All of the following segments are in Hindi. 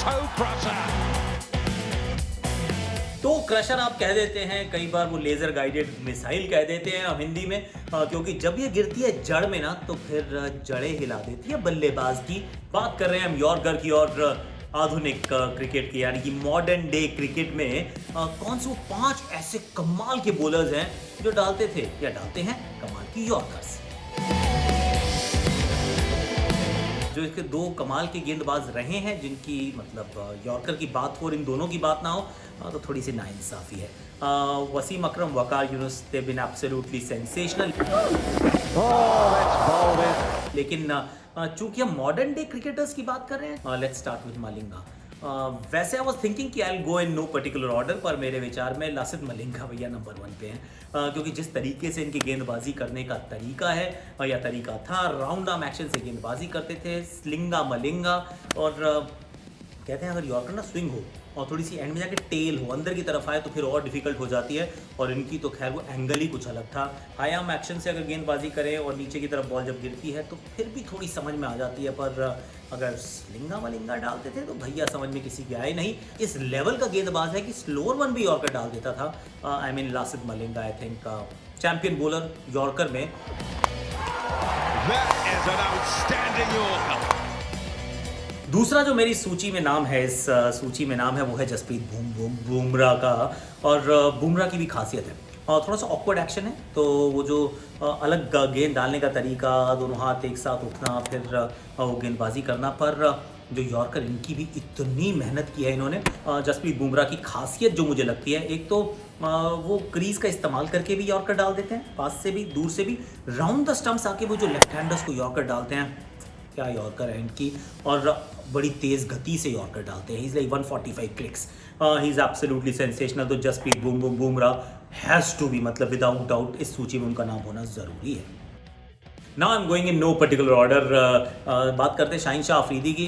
toe crusher. तो क्रशर आप कह देते हैं, कई बार वो लेजर गाइडेड मिसाइल कह देते हैं हम हिंदी में, क्योंकि जब ये गिरती है जड़ में ना तो फिर जड़ें हिला देती है बल्लेबाज की। बात कर रहे हैं हम यॉर्कर की और आधुनिक क्रिकेट की, यानी कि मॉडर्न डे क्रिकेट में कौन से वो 5 ऐसे कमाल के बॉलर्स हैं जो डालते थे या डालते हैं कमाल की यॉर्कर्स। जो इसके 2 कमाल के गेंदबाज रहे हैं, जिनकी मतलब यॉर्कर की बात हो और इन दोनों की बात ना हो तो थोड़ी सी नाइंसाफी है। Wasim Akram, Waqar Younis, they been absolutely sensational. लेकिन चूंकि हम मॉडर्न डे क्रिकेटर्स की बात कर रहे हैं, लेट्स स्टार्ट विद मलिंगा। वैसे आई वाज थिंकिंग कि I will go in no particular order, पर मेरे विचार में लासिथ मलिंगा भैया नंबर 1 पे हैं, क्योंकि जिस तरीके से इनकी गेंदबाजी करने का तरीका है या तरीका था, राउंड आर्म एक्शन से गेंदबाजी करते थे, स्लिंगा मलिंगा। और कहते हैं अगर यॉर्कर ना स्विंग हो और थोड़ी सी एंड में जाके टेल हो, अंदर की तरफ आए तो फिर और डिफिकल्ट हो जाती है, और इनकी तो खैर वो एंगल ही कुछ अलग था। हाई आर्म एक्शन से अगर गेंदबाजी करें और नीचे की तरफ बॉल जब गिरती है तो फिर भी थोड़ी समझ में आ जाती है, पर अगर स्लिंगा मलिंगा डालते थे तो भैया समझ में किसी के आए नहीं। इस लेवल का गेंदबाज है कि स्लोअर वन भी यॉर्कर डाल देता था। I mean Lasith Malinga I think champion bowler yorker में। That is an outstanding Yorker. दूसरा जो मेरी सूची में नाम है, इस सूची में नाम है, वो है जसप्रीत बुमराह का। और बुमराह की भी खासियत है, थोड़ा सा ऑकवर्ड एक्शन है, तो वो जो अलग गेंद डालने का तरीका, दोनों हाथ एक साथ उठना, फिर वो गेंदबाजी करना, पर जो यॉर्कर इनकी भी इतनी मेहनत की है इन्होंने। जसप्रीत बुमराह की खासियत जो मुझे लगती है, एक तो वो क्रीज का इस्तेमाल करके भी यॉर्कर डाल देते हैं, पास से भी दूर से भी, राउंड द स्टंप्स आके वो जो लेफ्ट हैंडर्स को यॉर्कर डालते हैं, क्या यॉर्कर है इनकी, और बड़ी तेज़ गति से यॉर्कर डालते हैं। He is like 145 clicks, he is absolutely sensational. तो Jasprit Bumrah has to be, मतलब विदाउट डाउट इस सूची में उनका नाम होना ज़रूरी है। Now I am going in no particular order. बात करते हैं शाहीन शाह अफरीदी की।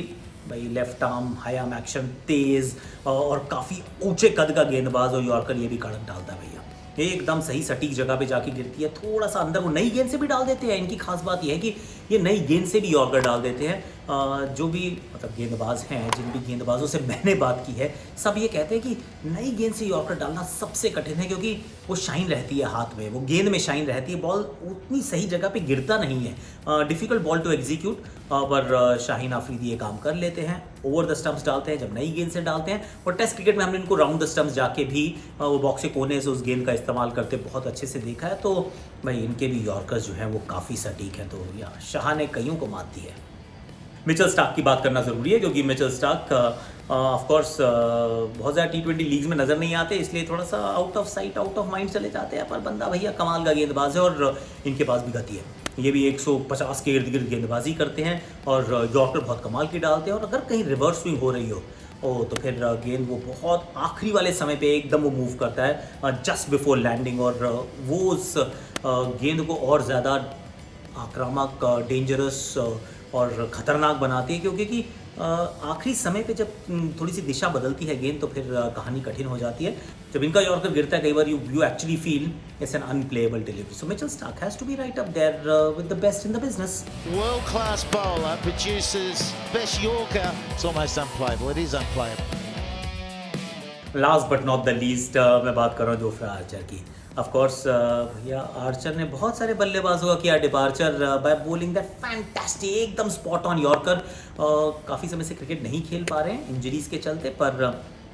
भाई left arm, high arm action, तेज़ और काफ़ी ऊंचे कद का गेंदबाज, और यॉर्कर ये भी कड़क डालता है भैया, एकदम सही सटीक जगह पे जाके गिरती है। थोड़ा सा अंदर वो नई गेंद से भी डाल देते हैं, इनकी खास बात यह है कि ये नई गेंद से भी यॉर्कर डाल देते हैं। जो भी मतलब गेंदबाज हैं, जिन भी गेंदबाजों से मैंने बात की है, सब ये कहते हैं कि नई गेंद से यॉर्कर डालना सबसे कठिन है, क्योंकि वो शाइन रहती है हाथ में, वो गेंद में शाइन रहती है, बॉल उतनी सही जगह पे गिरता नहीं है, डिफ़िकल्ट बॉल टू एग्जीक्यूट। पर शाहीन अफरीदी ये काम कर लेते हैं, ओवर द स्टंप्स डालते हैं जब नई गेंद से डालते हैं। और टेस्ट क्रिकेट में हमने इनको राउंड द स्टंप्स जाके भी वो बॉक्स के कोने से उस गेंद का इस्तेमाल करते बहुत अच्छे से देखा है। तो भाई इनके भी यॉर्कर्स जो हैं वो काफ़ी सटीक हैं, तो या शाह ने कईयों को मात दी है। मिचेल स्टार्क की बात करना ज़रूरी है, क्योंकि मिचेल स्टार्क ऑफ कोर्स बहुत ज़्यादा T20 लीग्स में नज़र नहीं आते, इसलिए थोड़ा सा out of sight out of mind चले जाते हैं, पर बंदा भैया कमाल का गेंदबाज है और इनके पास भी गति है। ये भी 150 के इर्द गिर्द गेंदबाजी करते हैं और यॉर्कर बहुत कमाल की डालते हैं। और अगर कहीं रिवर्स स्विंग हो रही हो तो फिर गेंद वो बहुत आखिरी वाले समय पे एकदम वो मूव करता है जस्ट बिफोर लैंडिंग, और वो उस गेंद को और ज़्यादा आक्रामक, डेंजरस और ख़तरनाक बनाती है, क्योंकि कि आखिरी समय पे जब थोड़ी सी दिशा बदलती है गेंद तो फिर कहानी कठिन हो जाती है। जब इनका यॉर्कर गिरता है कई बार you actually feel it's an unplayable delivery. So Mitchell Starc has to be right up there with the best in the business. World class bowler produces best Yorker. It's almost unplayable. It is unplayable. Last but not the least मैं बात कर रहा हूँ जोफ्रा आर्चर की। ऑफ कोर्स भैया आर्चर ने बहुत सारे बल्लेबाजों का किया departure by bowling that fantastic, एकदम स्पॉट ऑन यॉर्कर। काफ़ी समय से क्रिकेट नहीं खेल पा रहे हैं इंजरीज के चलते, पर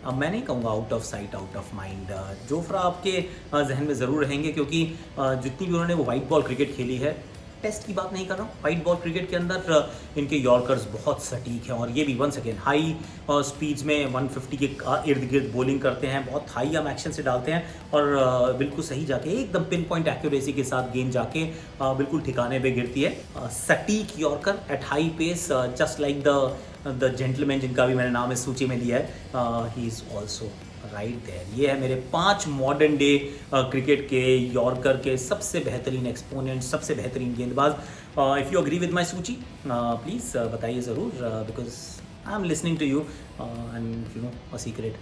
अब मैं नहीं कहूँगा out of sight out of mind. Jofra आपके जहन में ज़रूर रहेंगे, क्योंकि जितनी भी उन्होंने वो वाइट बॉल क्रिकेट खेली है, टेस्ट की बात नहीं कर रहा हूँ, वाइट बॉल क्रिकेट के अंदर इनके यॉर्कर्स बहुत सटीक हैं। और ये भी वंस अगेन हाई स्पीड्स में 150 के इर्द गिर्द बॉलिंग करते हैं, बहुत हाई आर्म एक्शन से डालते हैं और बिल्कुल सही जाके एकदम पिन पॉइंट एक्यूरेसी के साथ गेंद जाके बिल्कुल ठिकाने पे गिरती है। सटीक yorker at high pace, just like the gentleman जिनका भी मैंने नाम इस सूची में लिया है, he is also right there. ये है मेरे 5 मॉडर्न डे क्रिकेट के यॉर्कर के सबसे बेहतरीन एक्सपोनेंट, सबसे बेहतरीन गेंदबाज। If you agree with my सूची प्लीज़ बताइए ज़रूर, because I am listening to you and you know a secret.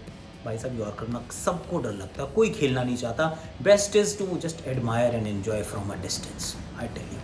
भाई साहब यॉर्कर ना सबको डर लगता है, कोई खेलना नहीं चाहता। Best is to just admire and enjoy from a distance, I tell you.